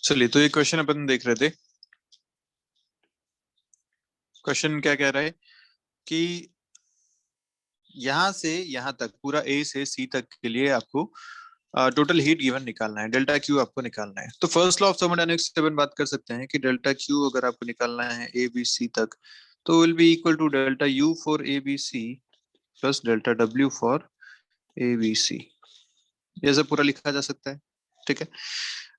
चलिए, तो ये क्वेश्चन अपन देख रहे थे। क्वेश्चन क्या कह रहा है कि यहां से यहां तक पूरा ए से सी तक के लिए आपको टोटल हीट गिवन निकालना है, डेल्टा क्यू आपको निकालना है। तो फर्स्ट लॉ ऑफ थर्मोडायनेमिक्स से अपन बात कर सकते हैं कि डेल्टा क्यू अगर आपको निकालना है ए बी सी तक, तो will be equal to delta U for A B C plus delta W for A B C. ये सब पूरा लिखा जा सकता है। ठीक है,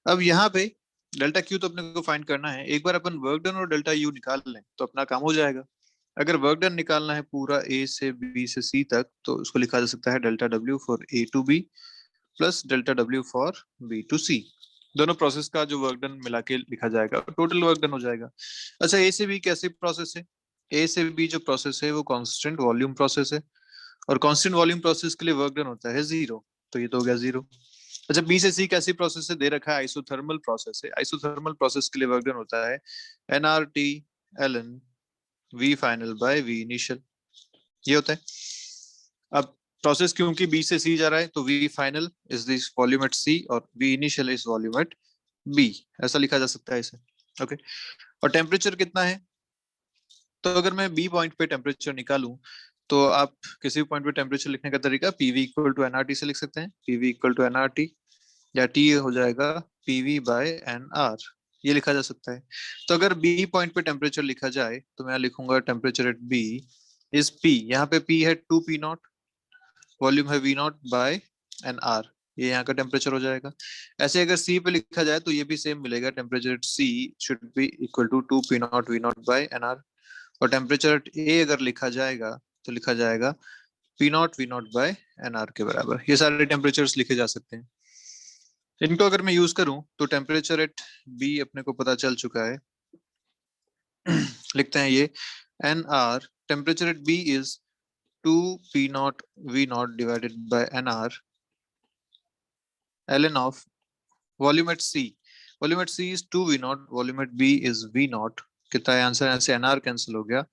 अब यहाँ पे डेल्टा क्यू तो अपने को फाइंड करना है। एक बार अपन वर्क डन और डेल्टा यू निकाल लें तो अपना काम हो जाएगा। अगर वर्क डन निकालना है पूरा ए से बी से सी तक, तो उसको लिखा जा सकता है delta W for A to B plus delta W for B to C. दोनों प्रोसेस का जो वर्क डन मिला के लिखा जाएगा, टोटल वर्क डन हो जाएगा। अच्छा, ए से बी कैसी प्रोसेस है? ए से बी जो प्रोसेस है वो कांस्टेंट वॉल्यूम प्रोसेस है, और कांस्टेंट वॉल्यूम प्रोसेस के लिए वर्क डन होता है जीरो। तो ये तो हो गया जीरो। अच्छा, बी से सी कैसी प्रोसेस है? दे रखा है आइसोथर्मल प्रोसेस है। आइसोथर्मल प्रोसेस के लिए वर्क डन होता है N R T L N V final by V initial. ये होता है। अब प्रोसेस क्योंकि बी से सी जा रहा है, तो V final is this volume at C और V initial is volume at B. ऐसा लिखा जा सकता है इसे। ओके, और टेम्परेचर कितना है? तो अगर मैं बी पॉइंट पे टेम्परेचर निकालूं, तो आप किसी भी पॉइंट पे टेम्परेचर लिखने का तरीका पीवी इक्वल टू एनआरटी से लिख सकते हैं। पीवी इक्वल टू एनआरटी, या टी हो जाएगा पीवी बाय एन आर। ये लिखा जा सकता है। तो अगर बी पॉइंट पे टेम्परेचर लिखा जाए तो मैं लिखूंगा temperature at B is P. यहाँ पे पी है टू पी नॉट, वॉल्यूम है V not by N R. ये यहाँ का टेम्परेचर हो जाएगा। ऐसे अगर सी पे लिखा जाए तो ये भी सेम मिलेगा, temperature at C should be equal to two P naught V not by N R. और टेम्परेचर एट ए अगर लिखा जाएगा तो लिखा जाएगा P naught V not by N R के बराबर। ये सारे टेम्परेचर्स लिखे जा सकते हैं। इनको अगर मैं यूज करूं तो टेम्परेचर एट बी अपने को पता चल चुका है। लिखते हैं ये N R, temperature at B is two P naught V naught divided by N R L N of volume at C. Volume at C is two V naught, volume at B is V naught. कितना है answer? ऐसे N R cancel हो गया,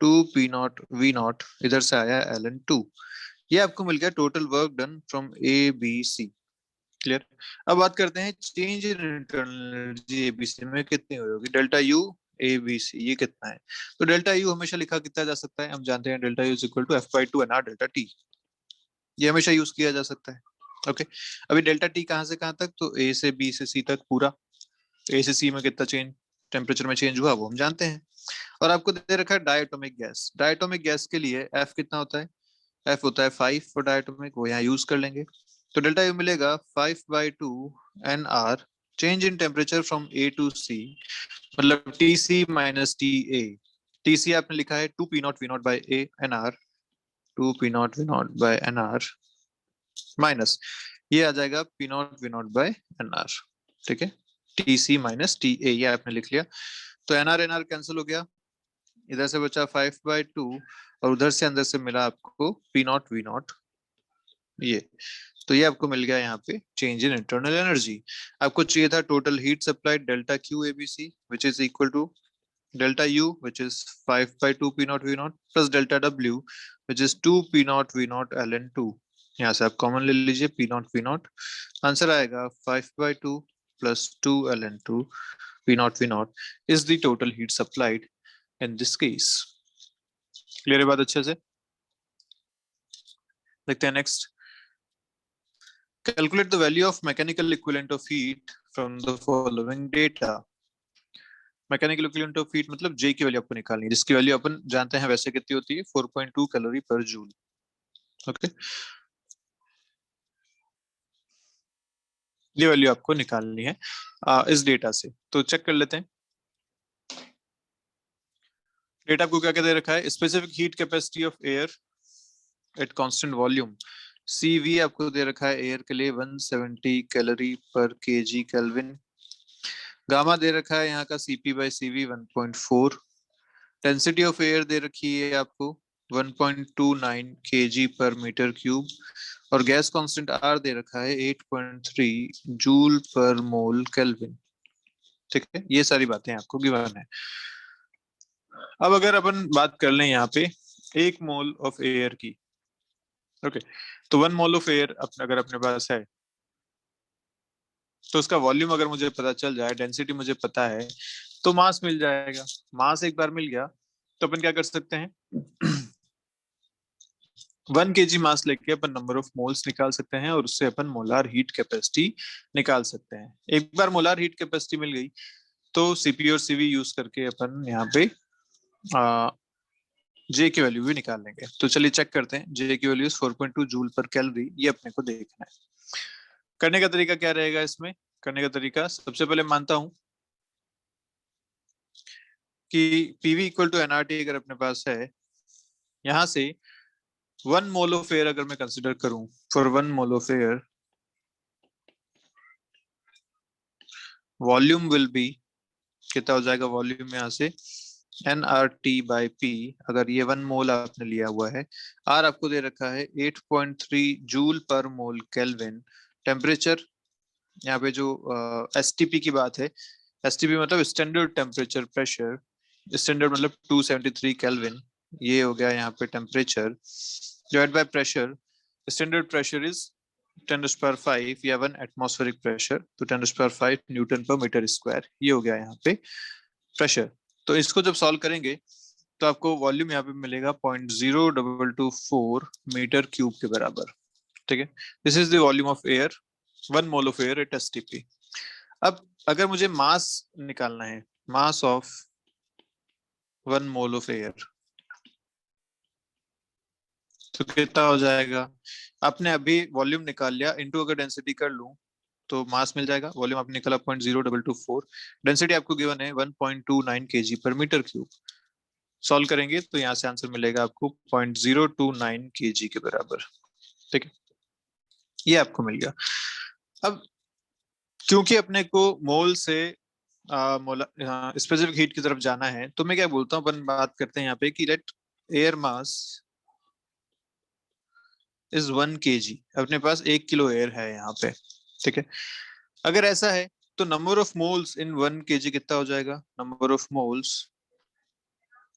two P naught V naught, इधर से आया L N to. ये आपको मिल गया total work done from A B C. Clear? अब बात करते हैं change in internal energy ABC में कितनी होगी। Delta U A B C ये कितना है? तो डेल्टा यू हमेशा लिखा कितना जा सकता है? हम जानते हैं delta U is equal to F by two N R delta T. ये हमेशा यूज किया जा सकता है। ओके, अभी डेल्टा टी कहाँ से कहाँ तक? तो ए से बी से सी तक पूरा। ए से सी में कितना चेंज टेम्परेचर में चेंज हुआ वो हम जानते हैं। और आपको दे रखा है डायटोमिक गैस। डायटोमिक गैस के लिए एफ कितना होता है? एफ होता है 5 फॉर डायटोमिक, वो यहाँ यूज कर लेंगे। तो डेल्टा यू मिलेगा 5/2 N R change in temperature from A to C, मतलब T C minus T A. T C आपने लिखा है two P naught V naught by A N R, two P naught V naught by N R minus ये आ जाएगा P naught V naught by N R. ठीक है, T C minus T A ये आपने लिख लिया। तो एन आर कैंसिल हो गया, इधर से बचा 5/2 और उधर से अंदर से मिला आपको पी नॉट वी नॉट ये। तो ये आपको मिल गया यहाँ पे चेंज इन इंटरनल एनर्जी। आपको चाहिए था total heat supplied delta Q ABC which is equal to delta U which is 5/2 P naught V naught plus delta W which is 2 P naught V naught L N two. यहाँ से आप common ले लीजिए P naught V naught, answer आएगा 5/2 plus 2 L N two P naught V naught is the total heat supplied in this case. Clear है बात अच्छे से? देखते हैं next. Calculate the value of mechanical equivalent of heat from the following data. Mechanical equivalent of heat मतलब J की value आपको निकालनी है, जिसकी वैल्यू अपन जानते हैं वैसे कितनी होती है 4.2 कैलोरी पर जूल। ओके, ये वैल्यू आपको निकालनी है इस डेटा से। तो चेक कर लेते हैं। डेटा आपको क्या क्या दे रखा है? Specific heat capacity of air at constant volume CV आपको दे रखा है एयर के लिए 170 कैलोरी पर केजी केल्विन। गामा दे रखा है यहाँ का CP/CV 1.4। डेंसिटी ऑफ एयर दे रखी है आपको 1.29 kg पर मीटर क्यूब, और गैस कांस्टेंट R दे रखा है 8.3 जूल पर मोल केल्विन। ठीक है, ये सारी बातें आपको गिवन है। अब अगर अपन बात कर लें यहाँ पे एक मोल ऑफ एयर की, ओके, तो 1 मोल ऑफ एयर अगर अपने पास है तो उसका वॉल्यूम अगर मुझे पता चल जाए, डेंसिटी मुझे पता है, तो मास मिल जाएगा। मास एक बार मिल गया तो अपन क्या कर सकते हैं 1 kg मास लेके अपन नंबर ऑफ मोल्स निकाल सकते हैं और उससे अपन मोलार हीट कैपेसिटी निकाल सकते हैं। एक बार मोलार हीट कैपेसिटी मिल गई तो सीपी और सीवी यूज करके अपन यहाँ पे जे की वैल्यू भी निकाल लेंगे। तो चलिए चेक करते हैं। जे की वैल्यू 4.2 जूल पर कैलोरी, ये अपने को देखना है। करने का तरीका क्या रहेगा इसमें? करने का तरीका, सबसे पहले मानता हूं कि पीवी इक्वल टू एनआरटी अगर अपने पास है, यहां से 1 मोल ऑफ एयर अगर मैं कंसिडर करूं, for 1 mole of air volume will be, कितना हो जाएगा वॉल्यूम यहाँ से, N R T by P. अगर ये 1 मोल आपने लिया हुआ है, आर आपको दे रखा है 8.3 जूल पर मोल केल्विन। टेम्परेचर यहाँ पे जो एस टी पी की बात है, एस टी पी मतलब स्टैंडर्ड टेम्परेचर प्रेशर, स्टैंडर्ड मतलब 273 केल्विन, ये हो गया यहाँ पे temperature divide by pressure. Standard pressure is 10⁵ या 1 एटमॉस्फेरिक प्रेशर, तो 10⁵ न्यूटन पर मीटर स्क्वायर, ये हो गया यहाँ पे प्रेशर। तो इसको जब सॉल्व करेंगे तो आपको वॉल्यूम यहाँ पे मिलेगा 0.0224 मीटर क्यूब के बराबर। ठीक है, this is the volume of air, 1 mole of air at STP. अब अगर मुझे मास निकालना है, mass of 1 mole of air, तो कितना हो जाएगा? आपने अभी वॉल्यूम निकाल लिया, इनटू अगर डेंसिटी कर लूं तो मास मिल जाएगा। वॉल्यूम आपने निकाला 0.0224, डेंसिटी आपको गिवन है 1.29 kg पर मीटर क्यूब। सॉल्व करेंगे तो यहाँ से आंसर मिलेगा आपको 0.029 kg के बराबर। ठीक है, ये आपको मिल गया। अब क्योंकि अपने को मोल से स्पेसिफिक हीट की तरफ जाना है, तो मैं क्या बोलता हूँ, अपन बात करते हैं यहाँ पे कि let air mass is 1 kg। अपने पास 1 किलो एयर है यहाँ पे। ठीक है, अगर ऐसा है तो number of moles in 1 kg कितना हो जाएगा? Number of moles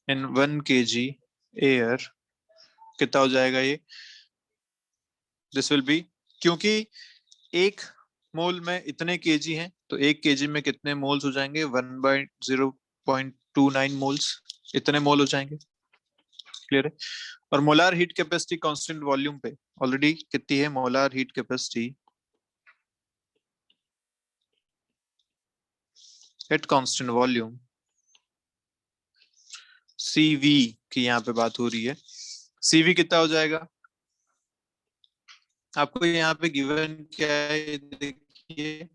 in 1 kg air कितना हो जाएगा? ये दिस विल बी, क्योंकि 1 मोल में इतने केजी हैं, तो 1 kg में कितने मोल्स हो जाएंगे? 1/0.29 इतने मोल हो जाएंगे। क्लियर है? और molar heat capacity constant volume पे ऑलरेडी कितनी है? Molar heat capacity at constant volume, CV की यहाँ पे बात हो रही है। सीवी कितना हो जाएगा? आपको यहाँ पे गिवन क्या है देखिए,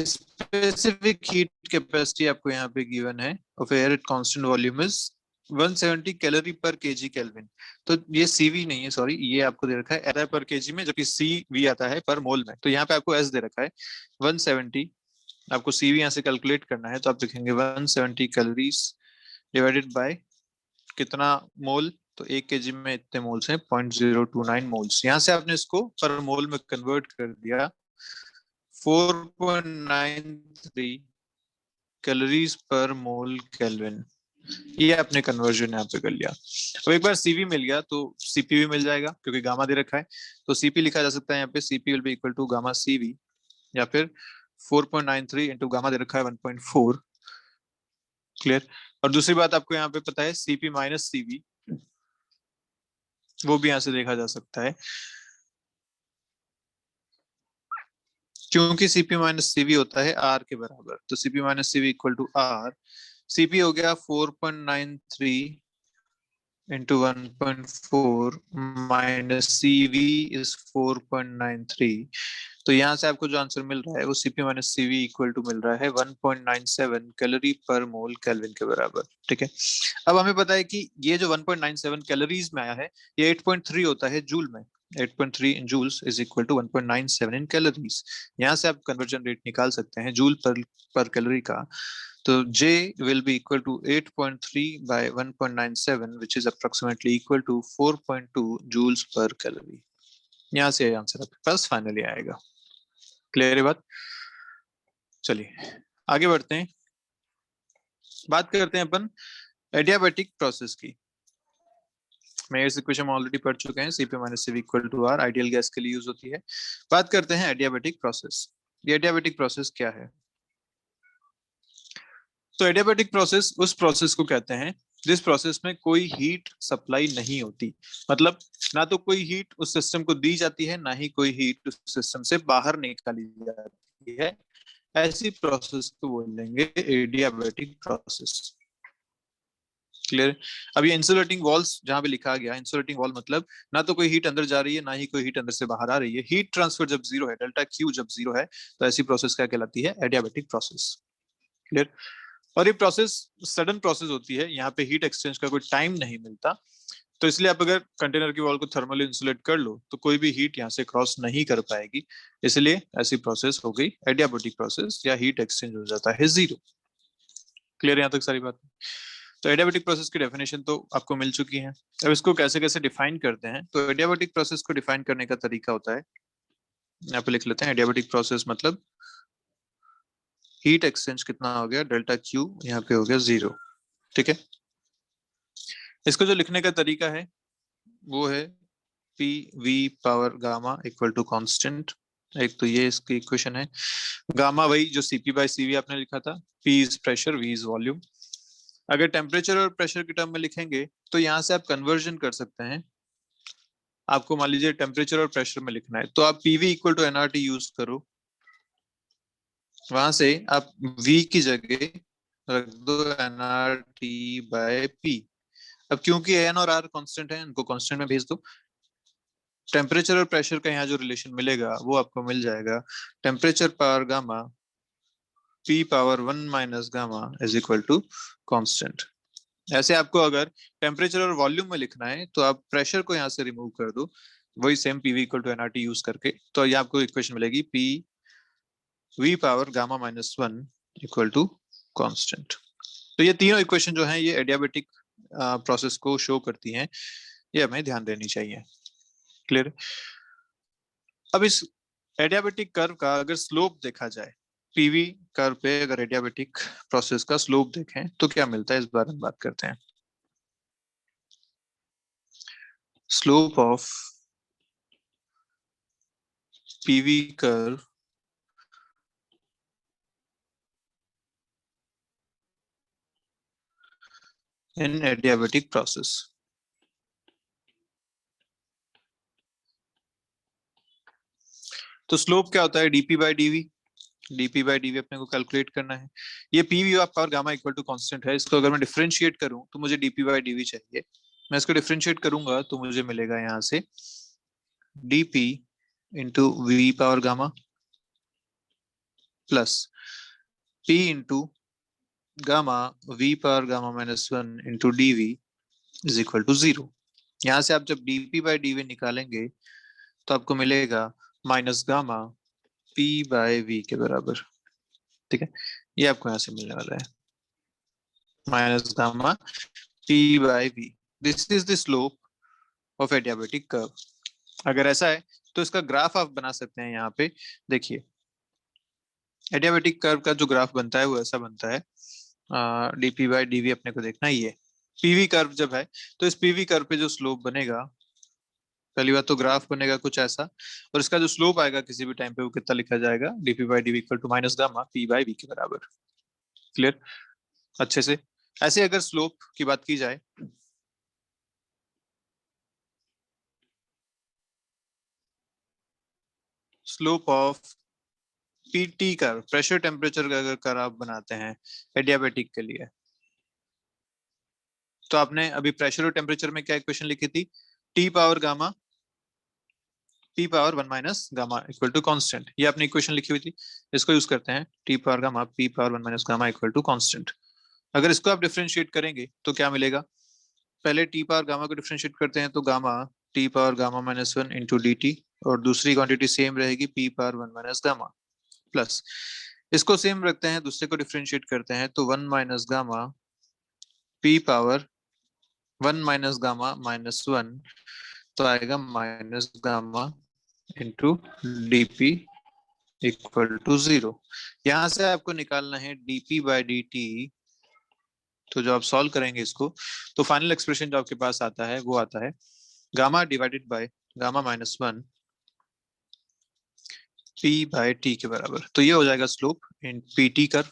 स्पेसिफिक हीट कैपेसिटी आपको यहाँ पे गिवन है of air at constant volume is 170 calorie पर केजी केल्विन। तो ये सीवी नहीं है, सॉरी, ये आपको दे रखा है एसआई पर केजी में, जबकि सीवी आता है पर मोल में। तो यहाँ पे आपको एस दे रखा है 170, आपको सीवी यहाँ से कैलकुलेट करना है, तो आप लिखेंगे 170 कैलोरीज डिवाइडेड बाय कितना मोल, तो 1 kg में इतने मोल्स हैं 0.029 मोल्स। यहाँ से आपने इसको पर मोल में कन्वर्ट कर दिया 4.93 कैलोरीज पर मोल केल्विन। ये आपने कन्वर्जन यहाँ पे कर लिया। अब एक बार सीवी मिल गया तो सीपी भी मिल जाएगा, क्योंकि गामा दे रखा है, तो सीपी लिखा जा सकता है यहाँ पे, CP will be equal to gamma CV, या फिर 4.93 इंटू गामा दे रखा है 1.4। क्लियर? और दूसरी बात आपको यहाँ पे पता है सीपी माइनस सीवी, वो भी यहाँ से देखा जा सकता है, क्योंकि सीपी माइनस सीवी होता है आर के बराबर। तो CP minus CV equal to R, CP हो गया 4.93 इंटू 1.4 माइनस सीवी इज 4.93। तो यहाँ से आपको जो आंसर मिल रहा है वो CP minus CV equal to मिल रहा है 1.97 कैलोरी पर मोल केल्विन के बराबर। ठीक है, अब हमें पता है कि ये जो 1.97 कैलोरीज में आया है, ये 8.3 होता है जूल में। 8.3 in joules is equal to 1.97 in calories. यहाँ से आप कन्वर्जन रेट निकाल सकते हैं जूल पर कैलोरी का। तो J will be equal to 8.3 by 1.97, which is approximately equal to 4.2 joules per calorie। यहाँ से आंसर आपके पास फाइनली आएगा। क्लियर है बात? चलिए आगे बढ़ते हैं, बात करते हैं अपन एडियाबैटिक प्रोसेस की। मेयर्स इक्वेशन हम ऑलरेडी पढ़ चुके हैं, Cp minus Cv equal to R ideal gas के लिए यूज होती है। बात करते हैं एडियाबेटिक प्रोसेस। ये एडियाबेटिक प्रोसेस क्या है? तो एडियाबेटिक प्रोसेस उस प्रोसेस को कहते हैं जिस प्रोसेस में कोई हीट सप्लाई नहीं होती, मतलब ना तो कोई हीट उस सिस्टम को दी जाती है, ना ही कोई हीट उस सिस्टम से बाहर निकाली जाती है। ऐसी प्रोसेस को बोलेंगे एडियाबेटिक प्रोसेस। क्लियर? अब ये इंसुलेटिंग वॉल्स जहां पे लिखा गया, इंसुलेटिंग वॉल मतलब ना तो कोई हीट अंदर जा रही है, ना ही कोई हीट अंदर से बाहर आ रही है। हीट ट्रांसफर जब जीरो है, डेल्टा क्यू जब जीरो है, तो ऐसी प्रोसेस क्या कहलाती है? Adiabatic process. क्लियर? और ये प्रोसेस सडन प्रोसेस होती है, यहाँ पे हीट एक्सचेंज का कोई टाइम नहीं मिलता। तो इसलिए आप अगर कंटेनर की वॉल को थर्मली इंसुलेट कर लो तो कोई भी हीट यहाँ से क्रॉस नहीं कर पाएगी। इसलिए ऐसी प्रोसेस हो गई एडियाबेटिक प्रोसेस, या हीट एक्सचेंज हो जाता है जीरो। क्लियर यहाँ तक सारी बात? तो एडियाबेटिक प्रोसेस की डेफिनेशन तो आपको मिल चुकी है। अब इसको कैसे कैसे डिफाइन करते हैं, तो एडियाबेटिक प्रोसेस को डिफाइन करने का तरीका होता है, यहाँ पे लिख लेते हैं। एडियाबेटिक प्रोसेस मतलब हीट एक्सचेंज कितना हो गया? डेल्टा क्यू यहाँ पे हो गया जीरो। ठीक है? इसको जो लिखने का तरीका है वो है P V power gamma equal to constant. एक तो ये इसकी इक्वेशन है। गामा वही जो सीपी बाई सीवी आपने लिखा था, P is pressure, V is volume. अगर टेम्परेचर और प्रेशर के टर्म में लिखेंगे तो यहाँ से आप कन्वर्जन कर सकते हैं। आपको मान लीजिए टेम्परेचर और प्रेशर में लिखना है तो आप PV equal to NRT use करो। वहां से आप वी की जगह रख दो एनआरटी बाय पी। अब क्योंकि एन और आर कांस्टेंट है, इनको कांस्टेंट में भेज दो। टेम्परेचर और प्रेशर का यहाँ जो रिलेशन मिलेगा वो आपको मिल जाएगा temperature power gamma P power 1 minus gamma is equal to constant. ऐसे आपको अगर टेम्परेचर और वॉल्यूम में लिखना है तो आप प्रेशर को यहाँ से रिमूव कर दो, वही same PV equal to NRT use करके, तो ये आपको इक्वेशन मिलेगी P V power gamma minus 1 equal to constant. तो ये तीनों इक्वेशन जो हैं ये एडियाबेटिक प्रोसेस को शो करती हैं, ये हमें ध्यान देनी चाहिए। क्लियर? अब इस एडियाबेटिक कर्व का अगर स्लोप देखा जाए, पीवी कर्व पे अगर एडियाबेटिक प्रोसेस का स्लोप देखें तो क्या मिलता है, इस बारे में बात करते हैं। Slope of PV curve in adiabatic process. तो स्लोप क्या होता है? DP by DV. DP by DV अपने को कैलकुलेट करना है। ये PV of power gamma equal to constant है, इसको अगर मैं डिफरेंशिएट करूं तो मुझे डीपी बाई डीवी चाहिए। मैं इसको डिफरेंशिएट करूंगा तो मुझे मिलेगा यहाँ से DP into V power gamma plus P into gamma V power gamma minus 1 into DV is equal to zero. यहाँ से आप जब डीपी बाई डीवी निकालेंगे तो आपको मिलेगा minus gamma P by V के बराबर। ठीक है? ये आपको यहाँ से मिलने वाला है minus gamma P by V. This is the slope of adiabatic curve. अगर ऐसा है तो इसका ग्राफ आप बना सकते हैं। यहाँ पे देखिए एडियाबेटिक कर्व का जो ग्राफ बनता है वो ऐसा बनता है। डीपी बाई डीवी अपने को देखना ही है। पीवी कर्व जब है तो इस पीवी कर्व पे जो स्लोप बनेगा, पहली बात तो ग्राफ बनेगा कुछ ऐसा, और इसका जो स्लोप आएगा किसी भी टाइम पे वो कितना लिखा जाएगा? DP by DV equal to minus gamma P by V के बराबर। क्लियर अच्छे से? ऐसे अगर स्लोप की बात की जाए slope of PT curve, pressure temperature का अगर कर्व आप बनाते हैं एडियाबेटिक के लिए, तो आपने अभी प्रेशर और टेम्परेचर में क्या इक्वेशन लिखी थी? T power gamma P power 1 minus gamma equal to constant. ये आपने इक्वेशन लिखी हुई थी, इसको यूज करते हैं। T power gamma P power 1 minus gamma equal to constant. अगर इसको आप डिफरेंशिएट करेंगे तो क्या मिलेगा? पहले टी पावर गामा को डिफरेंशिएट करते हैं तो gamma T power gamma minus 1 into D T, और दूसरी क्वांटिटी सेम रहेगी P power 1 minus gamma plus, इसको सेम रखते हैं, दूसरे को डिफरेंशिएट करते हैं तो 1 minus gamma P power 1 minus gamma minus 1, तो आएगा minus gamma into DP equal to zero. यहां से आपको निकालना है डीपी बाई डी टी तो जब आप सॉल्व करेंगे इसको तो फाइनल एक्सप्रेशन जो आपके पास आता है वो आता है gamma divided by gamma minus one P by T के बराबर। तो ये हो जाएगा slope in PT curve.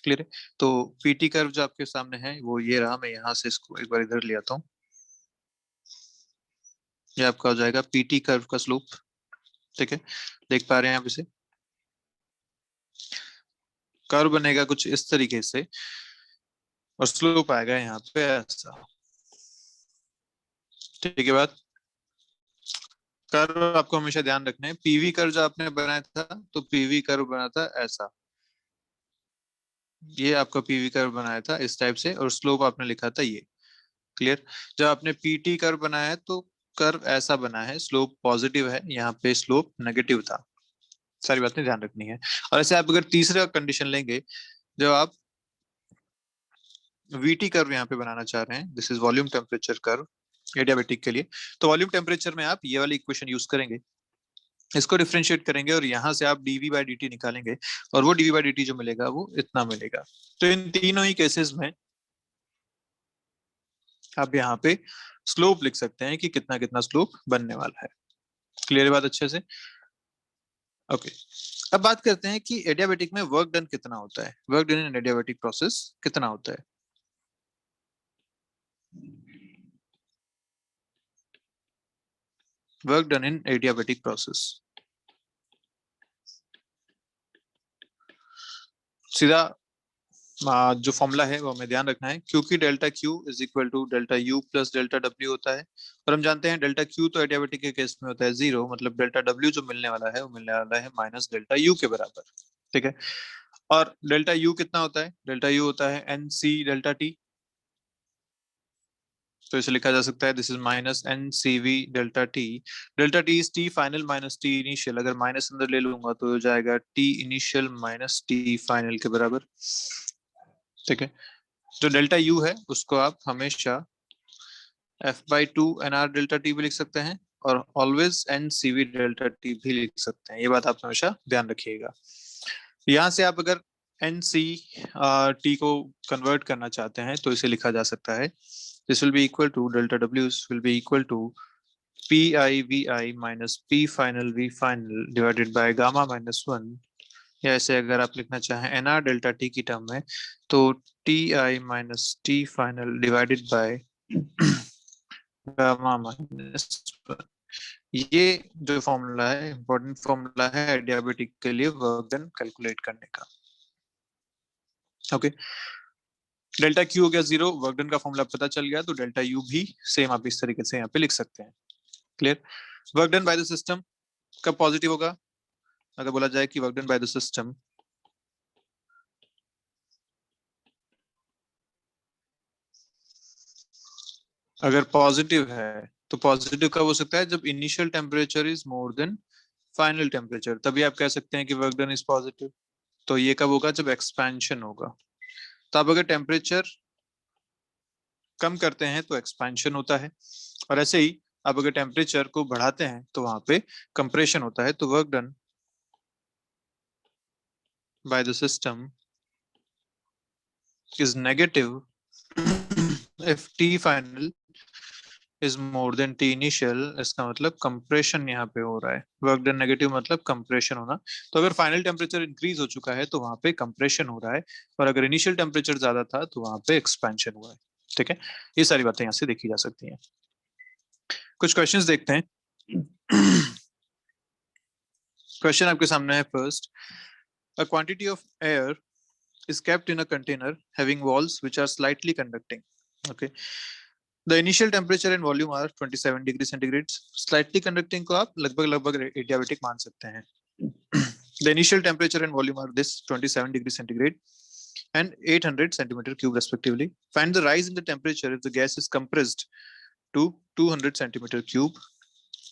Clear है? तो पीटी कर्व जो आपके सामने है वो ये रहा। मैं यहाँ से इसको एक बार इधर ले आता हूँ। ये आपका हो जाएगा पीटी कर्व का स्लोप। ठीक है, देख पा रहे हैं आप इसे? कर्व बनेगा कुछ इस तरीके से और स्लोप आएगा यहाँ पे ऐसा। ठीक है बात? कर्व आपको हमेशा ध्यान रखना है। पीवी कर्व जो आपने बनाया था तो पीवी कर्व बना था ऐसा। ये आपका पीवी कर्व बनाया था इस टाइप से और स्लोप आपने लिखा था ये। क्लियर? जब आपने पीटी कर्व बनाया है तो कर्व ऐसा बना है, स्लोप पॉजिटिव है, यहाँ पे स्लोप नेगेटिव था। सारी बातें ध्यान रखनी है। और ऐसे आप अगर तीसरा कंडीशन लेंगे, जब आप वीटी कर्व यहाँ पे बनाना चाह रहे हैं, this is volume temperature curve adiabatic के लिए, तो वॉल्यूम टेम्परेचर में आप ये वाली इक्वेशन यूज करेंगे, इसको डिफरेंशिएट करेंगे और यहाँ से आप डीवी बाई डी निकालेंगे और वो डीवी बाई डी जो मिलेगा वो इतना मिलेगा। तो इन तीनों ही केसेस में आप यहाँ पे स्लोप लिख सकते हैं कि कितना कितना स्लोप बनने वाला है। क्लियर बात अच्छे से? ओके, अब बात करते हैं कि एडियाबेटिक में वर्क डन कितना होता है। Work done in adiabatic process कितना होता है? Work done in adiabatic process सीधा जो फॉर्मूला है वो हमें ध्यान रखना है, क्योंकि delta Q is equal to delta U plus delta W होता है। और हम जानते हैं डेल्टा क्यू तो एडियाबेटिक के केस में होता है जीरो, मतलब डेल्टा डब्ल्यू जो मिलने वाला है वो मिलने वाला है माइनस डेल्टा यू के बराबर। ठीक है? और डेल्टा यू कितना होता है? डेल्टा यू होता है एन सी डेल्टा टी। तो इसे लिखा जा सकता है this is minus N C V delta T. Delta T is T final minus T initial. अगर माइनस अंदर ले लूंगा तो हो जाएगा T initial minus T final के बराबर। ठीक है? जो डेल्टा यू है उसको आप हमेशा F by two N R delta T भी लिख सकते हैं और always N C V delta T भी लिख सकते हैं। ये बात आप हमेशा ध्यान रखिएगा। यहाँ से आप अगर एन सी टी को कन्वर्ट करना चाहते हैं तो इसे लिखा जा सकता है this will be equal to delta W will be equal to P I V I minus P final V final divided by gamma minus one. या ऐसे अगर आप लिखना चाहें एन आर डेल्टा टी की टर्म में तो T I minus T final divided by gamma minus one. ये जो फॉर्मूला है इंपॉर्टेंट फॉर्मूला है डायबिटिक के लिए वर्क डन कैलकुलेट करने का। ओके, डेल्टा क्यू हो गया जीरो, वर्क डन का फॉर्मूला पता चल गया, तो डेल्टा यू भी सेम आप इस तरीके से यहाँ पे लिख सकते हैं। Clear? Work done by the system कब पॉजिटिव होगा? अगर बोला जाए कि work done by the system अगर पॉजिटिव है तो पॉजिटिव कब हो सकता है? जब initial temperature is more than final temperature, तभी आप कह सकते हैं कि वर्क डन इज पॉजिटिव। तो ये कब होगा? जब एक्सपेंशन होगा। तो आप अगर टेम्परेचर कम करते हैं तो एक्सपेंशन होता है, और ऐसे ही आप अगर टेम्परेचर को बढ़ाते हैं तो वहां पे कंप्रेशन होता है। तो work done by the system is negative if T final is more than T initial. इसका मतलब कंप्रेशन यहाँ पे हो रहा है। वर्क डन नेगेटिव मतलब कंप्रेशन होना। तो अगर फाइनल टेम्परेचर इंक्रीज हो चुका है तो वहां पे कंप्रेशन हो रहा है, और अगर इनिशियल टेम्परेचर ज्यादा था तो वहां पे एक्सपेंशन हुआ है। ठीक है? ये सारी बातें यहाँ से देखी जा सकती हैं। कुछ क्वेश्चंस देखते हैं। क्वेश्चन आपके सामने है first, a quantity of air is kept in a container having walls which are slightly conducting. Okay, the initial temperature and volume are 27 degree centigrade. Slightly conducting को आप लगभग एडियाबेटिक मान सकते हैं। The initial temperature and volume are this 27 degree centigrade and 800 centimeter cube respectively. Find the rise in the temperature if the gas is compressed to 200 centimeter cube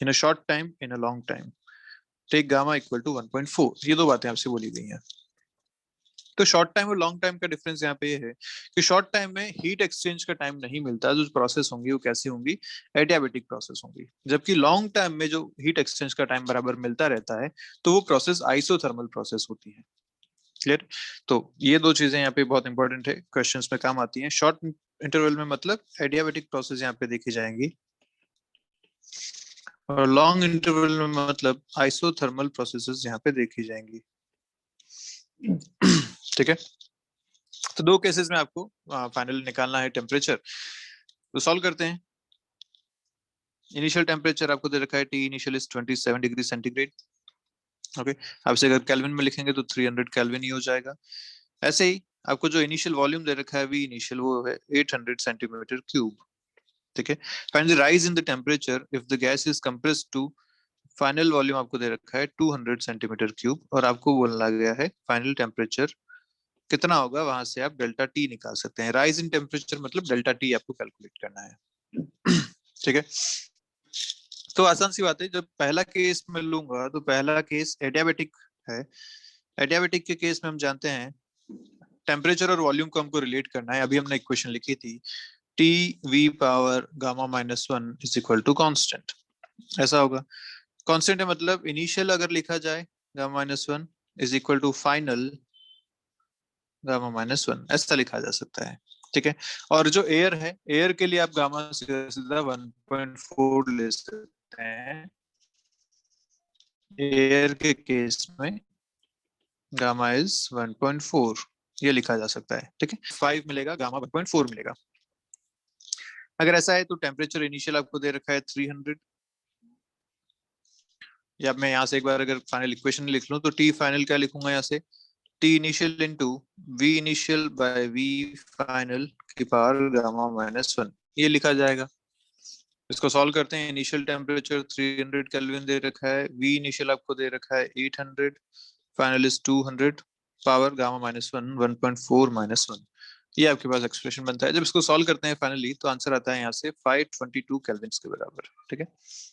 in a short time in a long time. Take gamma equal to 1.4. ये दो बातें आपसे बोली गई हैं। तो short time और long time का डिफरेंस यहाँ पे ये है कि शॉर्ट टाइम में हीट एक्सचेंज का टाइम नहीं मिलता, जो प्रोसेस होंगी वो कैसी होंगी? एडियाबेटिक प्रोसेस होंगी। जबकि लॉन्ग टाइम में जो हीट एक्सचेंज का टाइम बराबर मिलता रहता है तो वो प्रोसेस आइसोथर्मल प्रोसेस होती है। क्लियर? तो ये दो चीजें यहाँ पे बहुत इंपॉर्टेंट है, क्वेश्चंस में काम आती हैं। शॉर्ट इंटरवल में मतलब एडियाबेटिक प्रोसेस यहाँ पे देखी जाएंगी, और लॉन्ग इंटरवल में मतलब आइसोथर्मल प्रोसेसेस यहाँ पे देखी जाएंगी। ठीक है, तो दो केसेस में आपको फाइनल निकालना है टेम्परेचर, तो सॉल्व करते हैं। इनिशियल टेम्परेचर आपको दे रखा है T initial is 27 degree centigrade. Okay, आपसे अगर केल्विन में लिखेंगे तो 300 केल्विन ही हो जाएगा। ऐसे ही आपको जो इनिशियल वॉल्यूम दे रखा है वी इनिशियल, वो है 800 सेंटीमीटर क्यूब। ठीक है, find the rise in the temperature if the gas is compressed to, final volume आपको दे रखा है 200 सेंटीमीटर क्यूब, और आपको बोलना गया है फाइनल टेम्परेचर कितना होगा, वहां से आप डेल्टा टी निकाल सकते हैं। राइज इन टेम्परेचर मतलब डेल्टा टी आपको कैलकुलेट करना है। ठीक है, तो आसान सी बात है, जब पहला केस मैं लूंगा तो पहला केस एडियाबेटिक है। एडियाबेटिक के केस में हम जानते हैं टेम्परेचर और वॉल्यूम को हमको रिलेट करना है। अभी हमने इक्वेशन लिखी थी T V power gamma minus one is equal to constant, ऐसा होगा। कांस्टेंट है मतलब इनिशियल अगर लिखा जाए gamma minus one is equal to final gamma minus one, ऐसा लिखा जा सकता है। ठीक है, और जो एयर है, एयर के लिए आप गामा सीधा 1.4 ले सकते हैं। एयर के केस में गामा इज 1.4, ये लिखा जा सकता है। ठीक है, 5 मिलेगा, गामा 1.4 मिलेगा। अगर ऐसा है तो टेम्परेचर इनिशियल आपको दे रखा है 300, या मैं यहाँ से एक बार अगर फाइनल इक्वेशन लिख लूं तो टी फाइनल क्या लिखूंगा यहाँ से, T initial into V initial by V final की पावर गामा माइनस वन, ये लिखा जाएगा। इसको सॉल्व करते हैं। इनिशियल टेम्परेचर 300 केल्विन दे रखा है, वी इनिशियल आपको दे रखा है 800, final is 200, power gamma minus one 1.4 minus one, ये आपके पास एक्सप्रेशन बनता है। जब इसको सॉल्व करते हैं फाइनली तो आंसर आता है यहाँ से 522 केल्विन के बराबर। ठीक है,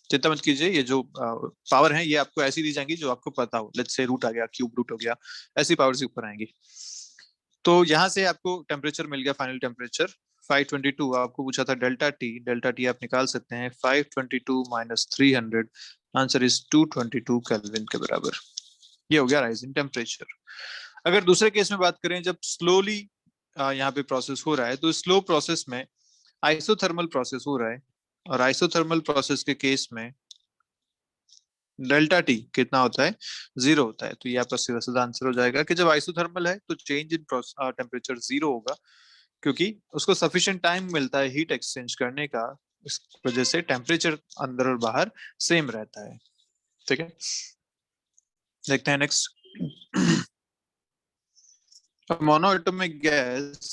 चिंता मत कीजिए, ये जो पावर है ये आपको ऐसी दी जाएंगी जो आपको पता हो, लेट्स से रूट आ गया, क्यूब रूट हो गया, ऐसी पावर से ऊपर आएंगी। तो यहाँ से आपको टेम्परेचर मिल गया, फाइनल टेम्परेचर 522। आपको पूछा था डेल्टा टी, डेल्टा टी आप निकाल सकते हैं 522 माइनस 300, आंसर इज 222 केल्विन के बराबर। ये हो गया राइजिंग टेम्परेचर। अगर दूसरे केस में बात करें, जब स्लोली यहाँ पे प्रोसेस हो रहा है, तो स्लो प्रोसेस में आइसोथर्मल प्रोसेस हो रहा है, और आइसोथर्मल प्रोसेस के केस में डेल्टा टी कितना होता है, 0 होता है। तो ये आपका सीधा सीधा आंसर हो जाएगा कि जब आइसोथर्मल है तो चेंज इन टेम्परेचर 0 होगा, क्योंकि उसको सफिशिएंट टाइम मिलता है हीट एक्सचेंज करने का, इस वजह से टेम्परेचर अंदर और बाहर सेम रहता है। ठीक है, देखते हैं next. Monoatomic gas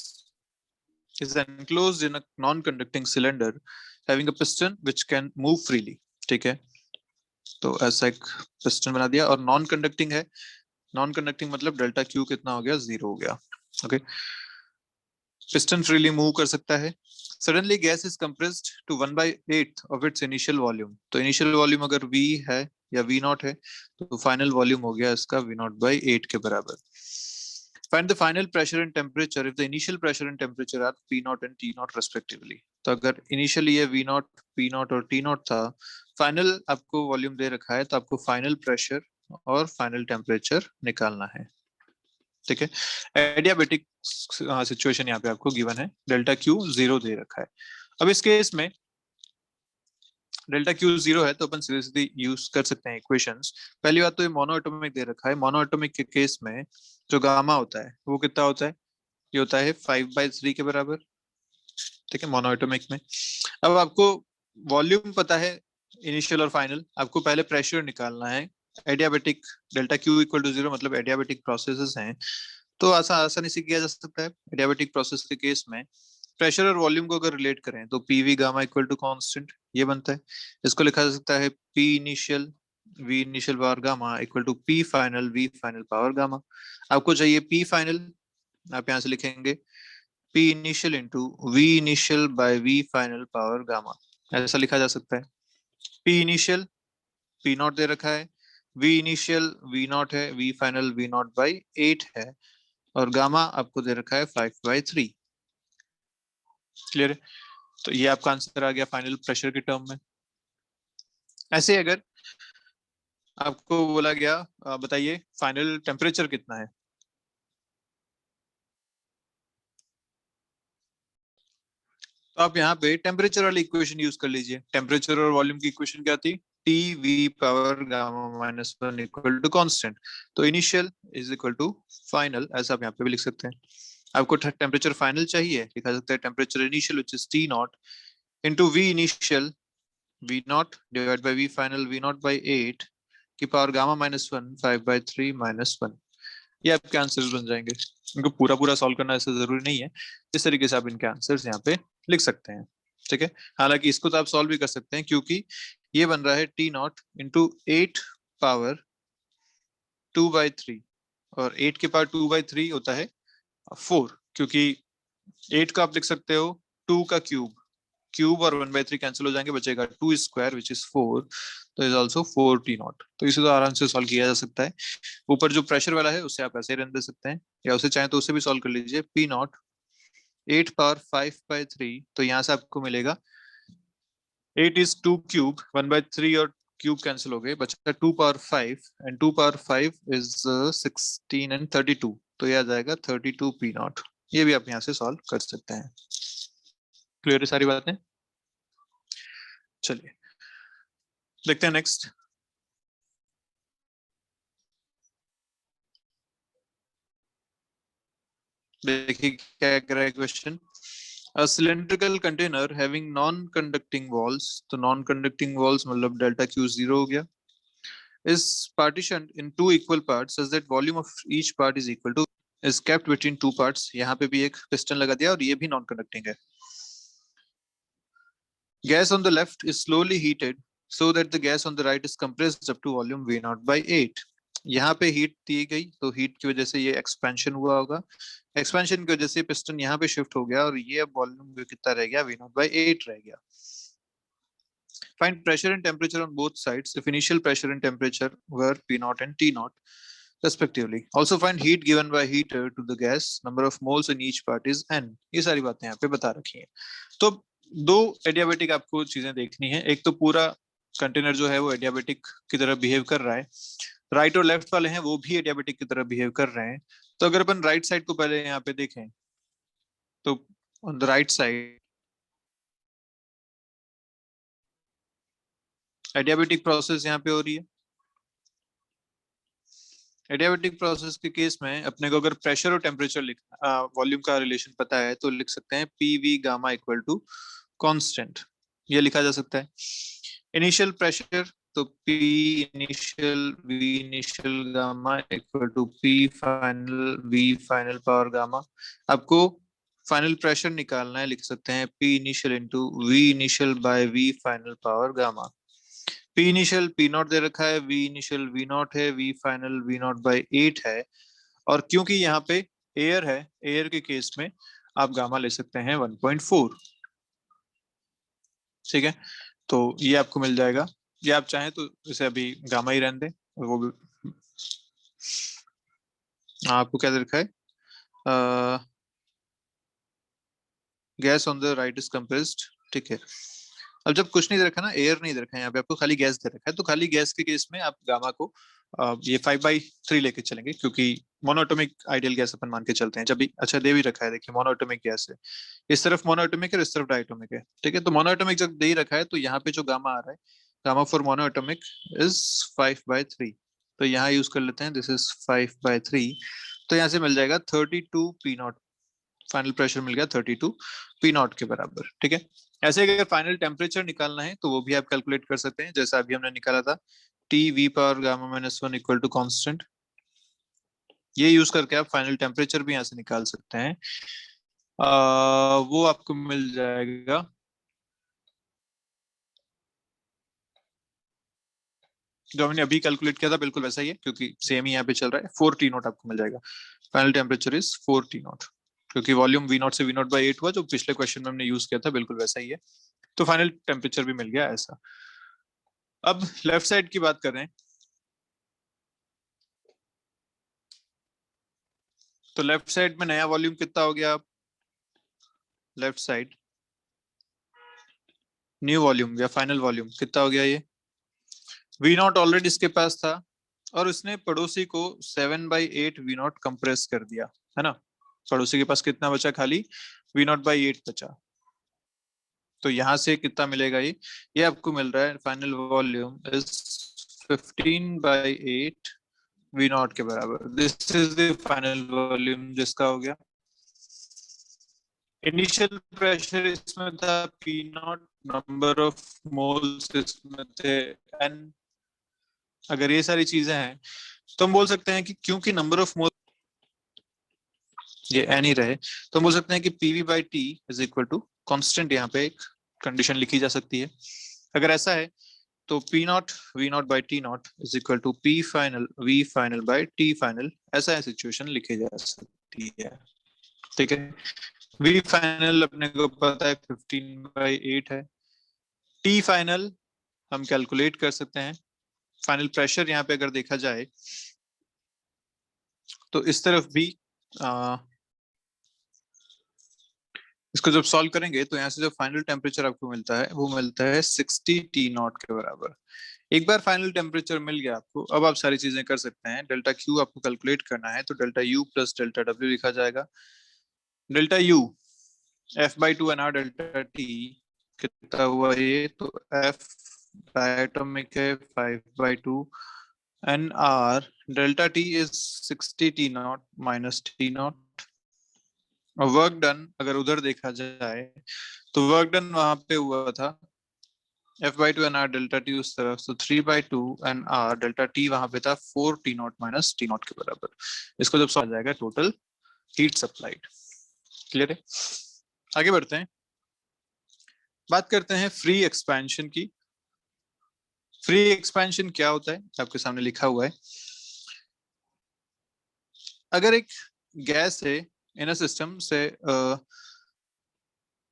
is enclosed in a non-conducting cylinder having a piston which can move freely. ठीक है, तो ऐसा एक पिस्टन बना दिया, और नॉन कंडक्टिंग है। नॉन कंडक्टिंग मतलब डेल्टा क्यू कितना हो गया, 0 हो गया। ओके, पिस्टन फ्रीली मूव कर सकता है। Suddenly gas is compressed to 1/8 of its initial volume, तो इनिशियल वॉल्यूम अगर V है या V नॉट है, तो फाइनल वॉल्यूम हो गया इसका V नॉट बाई 8 के बराबर। Find the final pressure and temperature if the initial pressure and temperature are P naught and T naught respectively. तो अगर इनिशियली ये V नॉट, P नॉट और T नॉट था, फाइनल आपको वॉल्यूम दे रखा है, तो आपको फाइनल प्रेशर और फाइनल टेम्परेचर निकालना है। ठीक है, एडियाबेटिक सिचुएशन यहाँ पे आपको गिवन है, डेल्टा क्यू 0 दे रखा है। अब इस केस में डेल्टा क्यू 0 है तो अपन सीधे सीधे यूज कर सकते हैं इक्वेशंस। पहली बात तो ये मोनोएटॉमिक दे रखा है, मोनोएटॉमिक के केस में जो गामा होता है वो कितना होता है, ये होता है 5/3 के बराबर। ठीक है, मोनोएटॉमिक में। अब आपको वॉल्यूम पता है इनिशियल और फाइनल, आपको पहले प्रेशर निकालना है। Adiabatic delta Q equal to 0 मतलब एडियाबेटिक प्रोसेसेस हैं, तो आसानी से किया जा सकता है। एडियाबेटिक प्रोसेस के केस में प्रेशर और वॉल्यूम को अगर रिलेट करें तो PV gamma equal to constant, ये बनता है। इसको लिखा जा सकता है P initial V initial power gamma equal to P final V final power gamma. आपको चाहिए पी फाइनल, आप यहाँ से लिखेंगे P initial into V initial by V final power gamma, ऐसा लिखा जा सकता है। पी इनिशियल पी नॉट दे रखा है, वी इनिशियल वी नॉट है, V final V naught by 8 है, और गामा आपको दे रखा है 5/3। क्लियर है, तो ये आपका आंसर आ गया फाइनल प्रेशर के टर्म में। ऐसे अगर आपको बोला गया बताइए फाइनल टेम्परेचर कितना है, आप यहाँ पे टेम्परेचर वाली इक्वेशन यूज कर लीजिए। टेम्परेचर और वॉल्यूम की इक्वेशन क्या थी? T V power gamma minus one equal to constant. तो initial is equal to final, ऐसा आप यहाँ पे भी लिख सकते हैं। आपको टेम्परेचर फाइनल चाहिए, लिखा सकता है temperature initial which is T naught into V initial V naught divide by V final V naught by 8 की power gamma minus one 5/3 minus one. ये आपके आंसर्स बन जाएंगे। इनको पूरा पूरा सॉल्व करना ऐसा जरूरी नहीं है, इस तरीके से आप इनके आंसर्स यहाँ पे लिख सकते हैं। ठीक है, हालांकि इसको तो आप सॉल्व भी कर सकते हैं, क्योंकि ये बन रहा है टी नॉट इंटू 8 पावर 2/3, और 8 के पावर 2/3 होता है 4, क्योंकि 8 का आप लिख सकते हो 2 का क्यूब, क्यूब और 1/3 कैंसिल हो जाएंगे, बचेगा 2 स्क्वायर विच इज 4, तो इज ऑल्सो 4 टी नॉट। तो इसे तो आराम से सॉल्व किया जा सकता है। ऊपर जो प्रेशर वाला है उससे आप ऐसे ही रहने दे सकते हैं, या उसे चाहे तो उसे भी सॉल्व कर लीजिए। पी नॉट 8 पावर 5/3, तो यहाँ से आपको मिलेगा 8 इज 2 क्यूब, 1/3 और क्यूब कैंसिल हो गए, बचा 2 power 5, and 2 power 5 is 16 and 32, तो ये आ जाएगा 32 पी नॉट। ये भी आप यहाँ से सॉल्व कर सकते हैं। क्लियर है सारी बातें? चलिए देखते हैं नेक्स्ट। देखिए क्या कह रहा है question. A cylindrical container having non-conducting walls, तो non-conducting walls मतलब डेल्टा क्यू जीरो हो गया, is partitioned in two equal parts such that volume of each part is equal to is kept between two parts। यहाँ पे भी एक piston लगा दिया और ये भी non-conducting है। Gas on the left is slowly heated so that the gas on the right is compressed up to volume V naught by 8। यहाँ पे हीट दी गई, तो हीट की वजह से ये एक्सपेंशन हुआ होगा, एक्सपेंशन की वजह से पिस्टन यहाँ पे शिफ्ट हो गया, और ये अब वॉल्यूम कितना रह गया? V naught by 8 रह गया। Find pressure and temperature on both sides if initial pressure and temperature were P naught and T naught respectively. Also find heat given by heater to the gas, number of moles in each part is N। ये सारी बातें यहाँ पे बता रखी हैं। तो दो एडियाबेटिक आपको चीजें देखनी है। एक तो पूरा कंटेनर जो है वो एडियाबेटिक की तरह बिहेव कर रहा है, राइट और लेफ्ट वाले हैं वो भी एडियाबेटिक की तरह बिहेव कर रहे हैं। तो अगर अपन राइट साइड को पहले यहाँ पे देखें, तो on the right side adiabatic process यहाँ पे हो रही है। एडियाबेटिक प्रोसेस के केस में अपने को अगर प्रेशर और टेम्परेचर लिखना, वॉल्यूम का रिलेशन पता है, तो लिख सकते हैं P V gamma equal to constant. ये लिखा जा सकता है। इनिशियल प्रेशर, तो P initial V initial gamma equal to P final V final power gamma. आपको फाइनल प्रेशर निकालना है, लिख सकते हैं P initial into V initial by V final power gamma. P initial P naught दे रखा है, वी इनिशियल वी नॉट है, V final V naught by 8 है, और क्योंकि यहाँ पे एयर है, एयर के केस में आप गामा ले सकते हैं 1.4। ठीक है, तो ये आपको मिल जाएगा, या आप चाहें तो इसे अभी गामा ही रहने दें, वो भी आपको क्या दे रखा है? Gas on the right is compressed. ठीक है, अब जब कुछ नहीं दे रखा ना, एयर नहीं दे रखा है यहाँ पे, आपको खाली गैस दे रखा है, तो खाली गैस के केस में आप गामा को ये 5/3 लेके चलेंगे, क्योंकि मोनोएटॉमिक आइडियल गैस अपन मान के चलते हैं। जब भी अच्छा दे भी रखा है, देखिए मोनोएटॉमिक गैस है, इस तरफ मोनोएटॉमिक है, इस तरफ डायटोमिक है। ठीक है, तो मोनोएटॉमिक जब दे ही रखा है, तो यहाँ पे जो गामा आ रहा है, गामा फॉर मोनोएटॉमिक इज 5/3, तो यहाँ यूज कर लेते हैं, दिस इज 5/3। तो यहाँ से मिल जाएगा 32 पी नॉट, फाइनल प्रेशर मिल गया 32 पी नॉट के बराबर। ठीक है, ऐसे अगर फाइनल टेम्परेचर निकालना है तो वो भी आप कैलकुलेट कर सकते हैं, जैसा अभी हमने निकाला था T V power gamma minus one equal to constant. ये यूज करके आप फाइनल टेम्परेचर भी यहाँ से निकाल सकते हैं। वो आपको मिल जाएगा जो हमने अभी कैलकुलेट किया था, बिल्कुल वैसा ही है, क्योंकि सेम ही यहाँ पे चल रहा है। 4 टी नॉट आपको मिल जाएगा, final temperature is 4 T not, क्योंकि वॉल्यूम वी नॉट से वी नॉट बाई 8 हुआ, जो पिछले क्वेश्चन में हमने यूज किया था, बिल्कुल वैसा ही है। तो फाइनल टेम्परेचर भी मिल गया ऐसा। अब लेफ्ट साइड की बात करें, तो लेफ्ट साइड में नया वॉल्यूम कितना हो गया? लेफ्ट साइड न्यू वॉल्यूम या फाइनल वॉल्यूम कितना हो गया? ये वी नॉट ऑलरेडी इसके पास था, और उसने पड़ोसी को 7/8 वी नॉट कंप्रेस कर दिया, है ना। पड़ोसी के पास कितना बचा? खाली वी नॉट बाई 8 बचा। तो यहाँ से कितना मिलेगा, ये आपको मिल रहा है final volume is 15/8 V naught के बराबर। This is the final volume जिसका हो गया। इनिशियल प्रेशर इसमें था P naught, number of moles इसमें थे n। अगर ये सारी चीजें हैं तो हम बोल सकते हैं कि क्योंकि नंबर ऑफ मोल ये n ही रहे, तो हम बोल सकते हैं कि PV by T is equal to constant. यहाँ पे एक कंडीशन लिखी जा सकती है। अगर ऐसा है तो P naught V naught by T naught is equal to P final V final by T final, ऐसा है सिचुएशन लिखी जा सकती है। ठीक है, वी फाइनल अपने को पता है 15/8 है। टी फाइनल हम कैलकुलेट कर सकते हैं। फाइनल प्रेशर यहाँ पे अगर देखा जाए तो इस तरफ भी इसको जब सॉल्व करेंगे तो यहाँ से जो फाइनल टेम्परेचर आपको मिलता है वो मिलता है 60 टी नॉट के बराबर। एक बार फाइनल टेम्परेचर मिल गया आपको, अब आप सारी चीजें कर सकते हैं। डेल्टा क्यू आपको कैलकुलेट करना है, तो delta U plus delta W लिखा जाएगा। Delta U F/2 N R delta T कितना हुआ ये, तो F डायटोमिक है 5/2 N R delta T is 60 T naught minus T naught. और वर्क डन अगर उधर देखा जाए तो वर्क डन वहां पे हुआ था F/2 N R delta T उस तरफ, तो 3/2 एन आर डेल्टा टी वहां पे था 4 T naught minus T not के बराबर। इसको जब सॉल्व जाएगा टोटल हीट सप्लाइड। क्लियर है? आगे बढ़ते हैं, बात करते हैं फ्री एक्सपेंशन की। फ्री एक्सपेंशन क्या होता है आपके सामने लिखा हुआ है। अगर एक गैस है in a system, say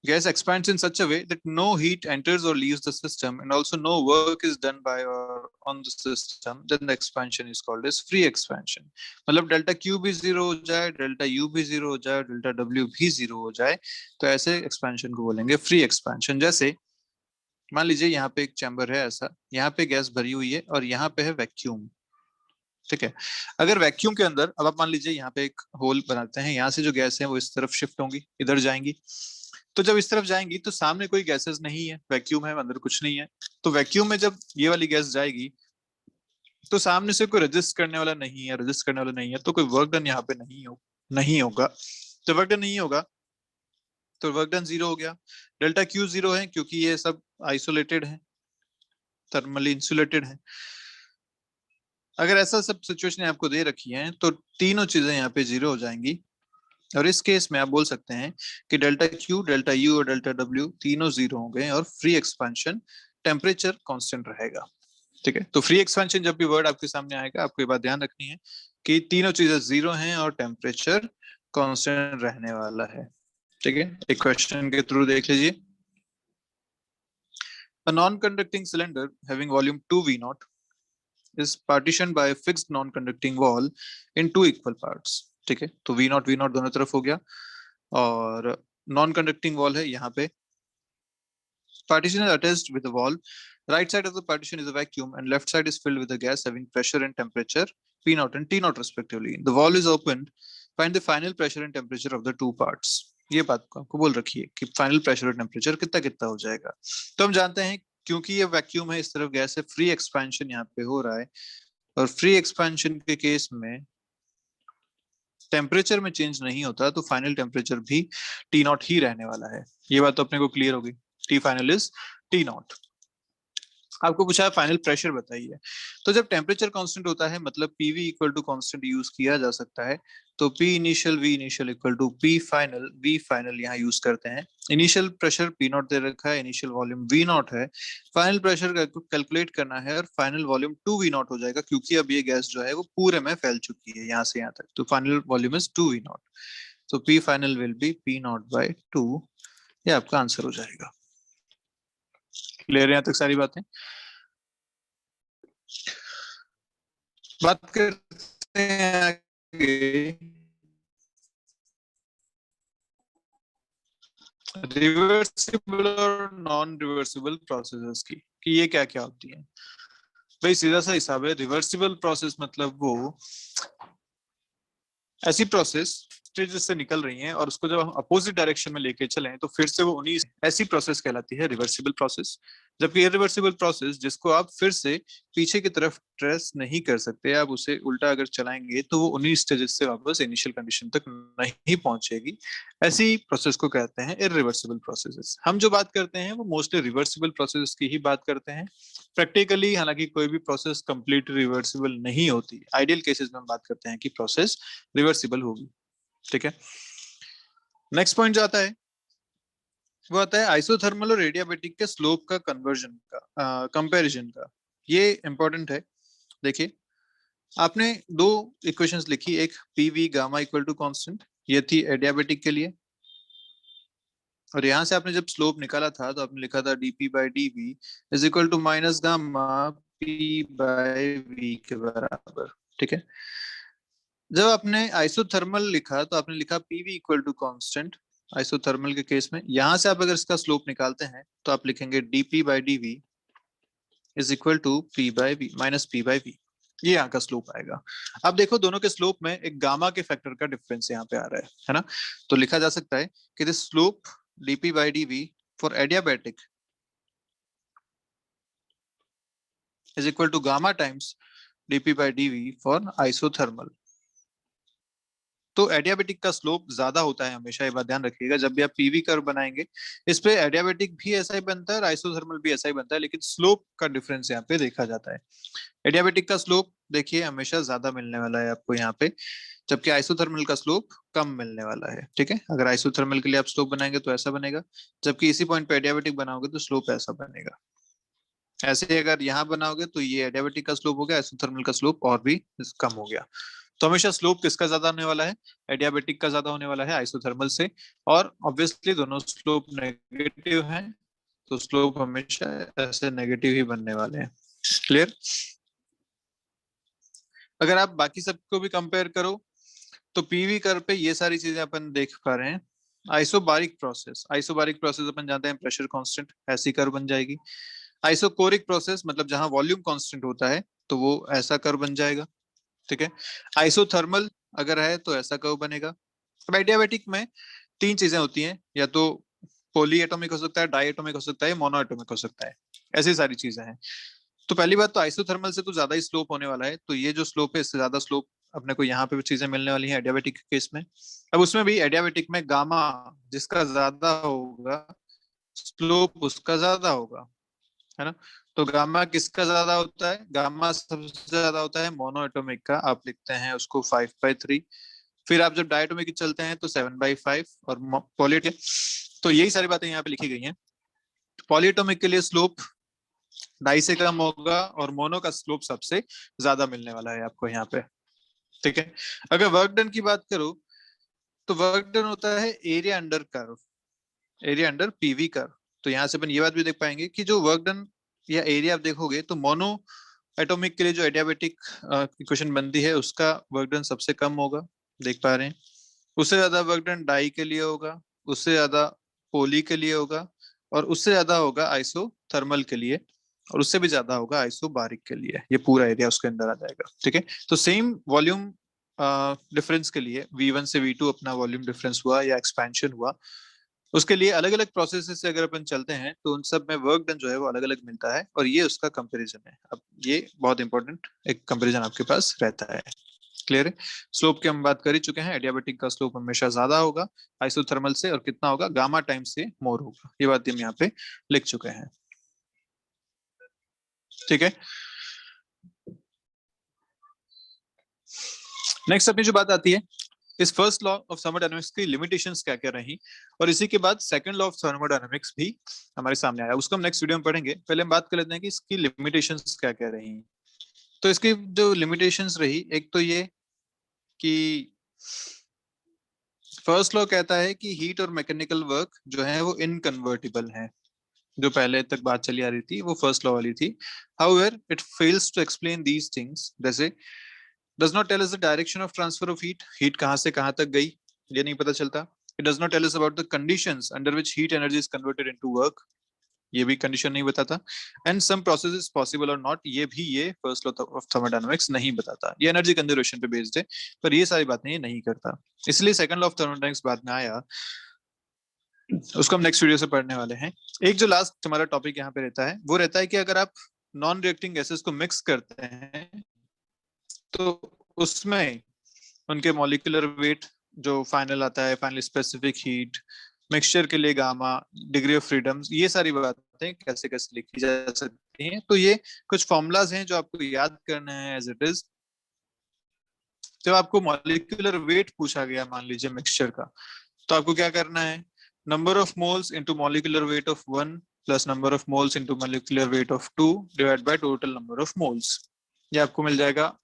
gas expands in such a way that no heat enters or leaves the system and also no work is done by or on the system, then the expansion is called as free expansion। मतलब delta Q भी zero हो जाए, delta U भी zero हो जाए, delta W भी zero हो जाए, तो ऐसे एक्सपेंशन को बोलेंगे फ्री एक्सपेंशन। जैसे मान लीजिए यहाँ पे एक चैम्बर है ऐसा, यहाँ पे गैस भरी हुई है और यहाँ पे है वैक्यूम। ठीक है, अगर वैक्यूम के अंदर अब आप मान लीजिए यहाँ पे एक होल बनाते हैं, यहाँ से जो गैस है वो इस तरफ शिफ्ट होंगी, इधर जाएंगी। तो जब इस तरफ जाएंगी तो सामने कोई गैसेस नहीं है, वैक्यूम है, अंदर कुछ नहीं है। तो वैक्यूम में जब ये वाली गैस जाएगी तो सामने से कोई रजिस्ट करने वाला नहीं है, रजिस्ट करने वाला नहीं है, तो कोई वर्क डन यहाँ पे नहीं होगा। तो वर्क डन नहीं होगा तो वर्क डन जीरो हो गया। डेल्टा क्यू जीरो है क्योंकि ये सब आइसोलेटेड है, थर्मली इंसुलेटेड है। अगर ऐसा सब सिचुएशन आपको दे रखी है तो तीनों चीजें यहाँ पे जीरो हो जाएंगी। और इस केस में आप बोल सकते हैं कि डेल्टा क्यू, डेल्टा यू और डेल्टा डब्ल्यू तीनों जीरो हो गए और फ्री एक्सपेंशन टेम्परेचर कांस्टेंट रहेगा। ठीक है, तो फ्री एक्सपेंशन जब भी वर्ड आपके सामने आएगा आपको ये बात ध्यान रखनी है कि तीनों चीजें जीरो हैं और टेम्परेचर कांस्टेंट रहने वाला है। ठीक है, एक क्वेश्चन के थ्रू देख लीजिए। A non-conducting cylinder having volume 2 V naught is partitioned by a fixed non-conducting wall in two equal parts। ठीक है, तो V naught दोनों तरफ हो गया और नॉन कंडक्टिंग वॉल है यहाँ पे। Partition is attached with the wall. Right side of the partition is a vacuum and left side is filled with a gas having pressure and temperature P naught and T naught respectively. The wall is opened. Find the final pressure and temperature of the two parts। ये बात आपको बोल रखी है कि final pressure और temperature कितना कितना हो जाएगा। तो हम जानते हैं क्योंकि ये वैक्यूम है, इस तरफ गैस है, फ्री एक्सपेंशन यहाँ पे हो रहा है और फ्री एक्सपेंशन के केस में टेम्परेचर में चेंज नहीं होता, तो फाइनल टेम्परेचर भी टी नॉट ही रहने वाला है। ये बात तो अपने को क्लियर होगी। T final is T not. आपको पूछा है फाइनल प्रेशर बताइए। तो जब टेम्परेचर कांस्टेंट होता है मतलब PV equal to constant use किया जा सकता है। तो P initial V initial equal to P final V final यहाँ यूज करते हैं। इनिशियल प्रेशर पी नॉट दे रखा है, इनिशियल वॉल्यूम वी नॉट है, फाइनल प्रेशर कैलकुलेट करना है और फाइनल वॉल्यूम 2 वी नॉट हो जाएगा क्योंकि अब ये गैस जो है वो पूरे में फैल चुकी है यहाँ से यहाँ तक। तो final volume is 2 V naught. तो P final will be P naught by 2। ये आपका आंसर हो जाएगा। क्लियर है यहाँ तक सारी बातें? बात करते हैं आगे रिवर्सिबल और नॉन रिवर्सिबल प्रोसेसेस की, कि ये क्या क्या होती है। भाई सीधा सा हिसाब है, रिवर्सिबल प्रोसेस मतलब वो ऐसी प्रोसेस स्टेजेस से निकल रही हैं और उसको जब हम अपोजिट डायरेक्शन में लेके चलें तो फिर से वो उन्हीं, ऐसी प्रोसेस कहलाती है रिवर्सिबल प्रोसेस। जबकि इरिवर्सिबल प्रोसेस जिसको आप फिर से पीछे की तरफ ट्रेस नहीं कर सकते, आप उसे उल्टा अगर चलाएंगे तो वो उन्हीं स्टेजेस से वापस इनिशियल कंडीशन तक नहीं पहुंचेगी, ऐसी प्रोसेस को कहते हैं इरिवर्सिबल प्रोसेसेस। हम जो बात करते हैं वो मोस्टली रिवर्सिबल प्रोसेस की ही बात करते हैं। प्रैक्टिकली हालांकि कोई भी प्रोसेस कंप्लीट रिवर्सिबल नहीं होती, आइडियल केसेस में हम बात करते हैं कि प्रोसेस रिवर्सिबल होगी। ठीक है, नेक्स्ट पॉइंट जो आता है वो आता है आइसोथर्मल और एडियाबेटिक के स्लोप का कन्वर्जन का, कंपैरिजन का। ये इंपॉर्टेंट है। देखिए, आपने दो इक्वेशंस लिखी, एक PV gamma equal to constant, ये थी एडियाबेटिक के लिए, और यहां से आपने जब स्लोप निकाला था तो आपने लिखा था dP by dV is equal to minus gamma P by V के बराबर। ठीक है, जब आपने आइसोथर्मल लिखा तो आपने लिखा PV equal to constant isothermal के केस में। यहां से आप अगर इसका स्लोप निकालते हैं तो आप लिखेंगे dP by dV is equal to P by V minus P by V, ये यहाँ का स्लोप आएगा। अब देखो दोनों के स्लोप में एक गामा के फैक्टर का डिफरेंस यहाँ पे आ रहा है ना, तो लिखा जा सकता है कि this slope dp by dv for adiabatic is equal to gamma times dp by dv for isothermal। तो एडियाबेटिक का स्लोप ज्यादा होता है हमेशा, ये बात ध्यान रखिएगा। जब भी आप पीवी कर्व बनाएंगे इस पे एडियाबेटिक भी ऐसा ही बनता है और आइसोथर्मल भी ऐसा ही बनता है, लेकिन स्लोप का डिफरेंस यहाँ पे देखा जाता है। एडियाबेटिक का स्लोप देखिए हमेशा ज्यादा मिलने वाला है आपको यहाँ पे, जबकि आइसोथर्मल का स्लोप कम मिलने वाला है। ठीक है, अगर आइसोथर्मल के लिए आप स्लोप बनाएंगे तो ऐसा बनेगा, जबकि इसी पॉइंट पे एडियाबेटिक बनाओगे तो स्लोप ऐसा बनेगा। ऐसे अगर यहाँ बनाओगे तो ये एडियाबेटिक का स्लोप हो गया, आइसोथर्मल का स्लोप और भी कम हो गया। तो हमेशा स्लोप किसका ज्यादा होने वाला है, एडियाबेटिक का ज्यादा होने वाला है आइसोथर्मल से, और ऑब्वियसली दोनों स्लोप नेगेटिव हैं तो स्लोप हमेशा ऐसे नेगेटिव ही बनने वाले हैं। क्लियर? अगर आप बाकी सबको भी कंपेयर करो तो पीवी कर्व पे ये सारी चीजें अपन देख पा रहे हैं। आइसोबारिक प्रोसेस अपन जानते हैं प्रेशर कांस्टेंट, ऐसी कर्व बन जाएगी। आइसोकोरिक प्रोसेस मतलब जहां वॉल्यूम कांस्टेंट होता है तो वो ऐसा कर्व बन जाएगा। ठीक है, आइसोथर्मल अगर है तो ऐसा कर्व बनेगा। अब एडियाबेटिक में तीन चीजें होती हैं, या तो पॉली एटॉमिक हो सकता है, डाई एटॉमिक हो सकता है, मोनो एटॉमिक हो सकता है, ऐसी सारी चीजें हैं। तो पहली बात तो आइसोथर्मल से तो ज्यादा ही स्लोप होने वाला है, तो ये जो स्लोप है इससे ज्यादा स्लोप अपने को यहाँ पे भी चीजें मिलने वाली हैं एडियाबेटिक के केस में। अब उसमें भी एडियाबेटिक में गामा जिसका ज्यादा होगा स्लोप उसका ज्यादा होगा, है ना। तो गामा किसका ज्यादा होता है, गामा सबसे ज्यादा होता है मोनो एटॉमिक का, आप लिखते हैं उसको 5/3। फिर आप जब डायटोमिक चलते हैं तो 7/5, और पॉलीएटॉमिक, तो यही सारी बातें यहाँ पे लिखी गई हैं। पॉलीएटॉमिक के लिए स्लोप डाई से कम होगा और मोनो का स्लोप सबसे ज्यादा मिलने वाला है आपको यहाँ पे। ठीक है, अगर वर्क डन की बात करो तो वर्क डन होता है area under curve, area under PV curve. तो यहाँ से अपन ये बात भी देख पाएंगे कि जो वर्क डन या एरिया आप देखोगे तो मोनो एटॉमिक के लिए जो एडियाबेटिक इक्वेशन बनती है उसका वर्क डन सबसे कम होगा, देख पा रहे हैं। उससे ज्यादा वर्क डन डाई के लिए होगा, उससे ज्यादा पोली के लिए होगा, और उससे ज्यादा होगा आइसोथर्मल के लिए, और उससे भी ज्यादा होगा आइसोबारिक के लिए। ये पूरा एरिया उसके अंदर आ जाएगा। ठीक है, तो सेम वॉल्यूम डिफरेंस के लिए V1 से V2 अपना वॉल्यूम डिफरेंस हुआ या एक्सपेंशन हुआ, उसके लिए अलग अलग प्रोसेस से अगर अपन चलते हैं तो उन सब में वर्क डन जो है वो अलग अलग मिलता है, और ये उसका कंपैरिजन है। अब ये बहुत इंपॉर्टेंट एक कंपैरिजन आपके पास रहता है। क्लियर है? स्लोप की हम बात कर ही चुके हैं, एडियाबेटिक का स्लोप हमेशा ज्यादा होगा आइसोथर्मल से, और कितना होगा, गामा टाइम से मोर होगा। ये बात हम यहाँ पे लिख चुके हैं। ठीक है, नेक्स्ट अपनी जो बात आती है, इस फर्स्ट लॉ ऑफ थर्मोडायनामिक्स की लिमिटेशंस क्या क्या रही, और इसी के बाद सेकंड लॉ ऑफ थर्मोडायनामिक्स भी हमारे सामने आया, उसको हम नेक्स्ट वीडियो में पढ़ेंगे। पहले हम बात कर लेते हैं कि इसकी लिमिटेशंस क्या क्या रही। तो इसकी जो लिमिटेशंस रही, एक तो ये कि फर्स्ट लॉ कहता है कि हीट और मैकेनिकल वर्क जो है वो इनकन्वर्टिबल है। जो पहले तक बात चली आ रही थी वो फर्स्ट लॉ वाली थी। However it fails to explain these things, जैसे does not tell us the direction of transfer of heat, heat कहां से कहां तक गई ये नहीं पता चलता। It does not tell us about the conditions under which heat energy is converted into work, ये भी कंडीशन नहीं बताता। And some process is possible और नॉट, ये फर्स्ट लॉ ऑफ थर्मोडायनामिक्स नहीं बताता। ये एनर्जी कंजर्वेशन पे बेस्ड है, पर ये सारी बातें ये नहीं करता। इसलिए सेकंड लॉ ऑफ थर्मोडायनामिक्स बाद में आया, उसको हम नेक्स्ट वीडियो से पढ़ने वाले हैं। एक जो लास्ट हमारा टॉपिक यहाँ पे रहता है वो रहता है कि अगर आप नॉन रिएक्टिंग गैसेस को मिक्स करते हैं तो उसमें उनके मॉलिक्यूलर वेट जो फाइनल आता है, फाइनल स्पेसिफिक हीट, मिक्सचर के लिए गामा, डिग्री ऑफ फ्रीडम, ये सारी बातें कैसे कैसे लिखी जा सकती हैं। तो ये कुछ फॉर्मूलाज हैं जो आपको याद करना है एज इट इज। जब आपको मॉलिक्यूलर वेट पूछा गया मान लीजिए मिक्सचर का, तो आपको क्या करना है, number of moles into molecular weight of 1 plus number of moles into molecular weight of 2 divide by total number of moles. ये आपको मिल जाएगा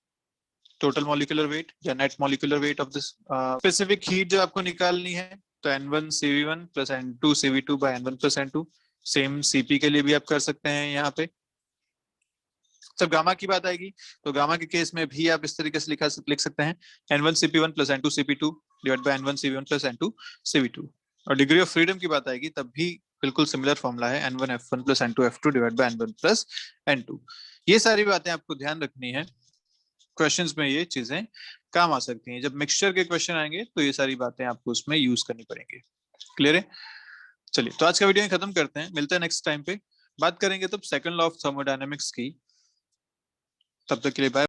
टोटल मॉलिक्यूलर वेट या net molecular weight of this. Specific heat जो आपको निकालनी है तो N1 CV1 plus N2 CV2 by N1 plus N2। Same CP के लिए भी आप कर सकते हैं यहाँ पे। जब गामा की बात आएगी तो गामा के केस में भी आप इस तरीके से लिख सकते हैं N1 CP1 plus N2 CP2 divide by N1 CV1 plus N2 CV2। और डिग्री ऑफ फ्रीडम की बात आएगी तब भी बिल्कुल सिमिलर फॉर्मूला है, N1 F1 plus N2 F2 divide by N1 plus N2। ये सारी बातें आपको ध्यान रखनी है, क्वेश्चंस में ये चीजें काम आ सकती हैं। जब मिक्सचर के क्वेश्चन आएंगे तो ये सारी बातें आपको उसमें यूज करनी पड़ेंगी। क्लियर है? चलिए, तो आज का वीडियो खत्म करते हैं, मिलते हैं नेक्स्ट टाइम पे, बात करेंगे तब सेकंड लॉ ऑफ थर्मोडायनेमिक्स की। तब तक के लिए बाय।